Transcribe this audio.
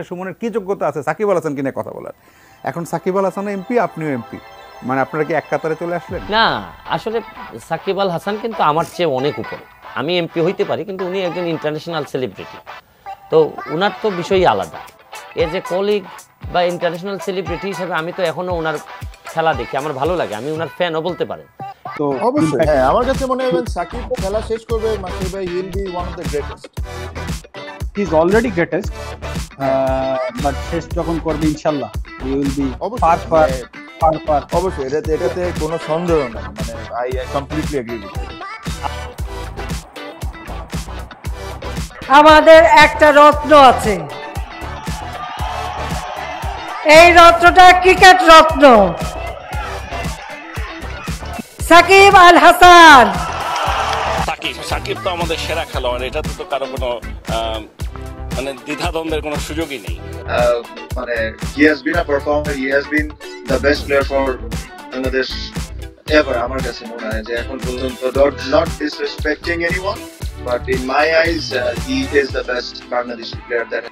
সুমনের কি যোগ্যতা আছে সাকিব আল হাসান কিনে কথা বলার? এখন সাকিব আল হাসান এমপি, আপনিও এমপি, মানে আপনারা কি এক কাতারে চলে আসলেন? না, আসলে সাকিব আল হাসান কিন্তু আমার চেয়ে অনেক উপরে। আমি এমপি হইতে পারি, কিন্তু উনি একজন ইন্টারন্যাশনাল সেলিব্রিটি, তো উনার তো বিষয়ই আলাদা। এজ এ কলিগ বা ইন্টারন্যাশনাল সেলিব্রিটি হিসেবে আমি তো এখনো ওনার খেলা দেখি, আমার ভালো লাগে, আমি ওনার ফ্যানও বলতে পারেন। তো অবশ্যই হ্যাঁ, আমার কাছে মনে হয় সাকিব খেলা শেষ করবে, মাসুদ ভাই will be one of the greatest. He is already greatest, but শেষ যখন করবে ইনশাআল্লাহ he will be far far. অবশ্যই এটাতে কোনো সন্দেহ নেই, মানে I completely agree with you. আমাদের একটা রত্ন আছে, এই রত্নটা ক্রিকেট রত্ন সাকিব আল হাসান। সাকিব তো আমাদের সেরা খেলোয়াড়, এটাতে তো কারো কোনো মানে দ্বিধাদ্বন্দ্বের কোনো সুযোগই নেই। মানে he has been a performer, he has been the best player for Bangladesh ever. আমার কাছে মনে হয় যে এখন পর্যন্ত, not disrespecting anyone, but in my eyes he is the best Bangladeshi player that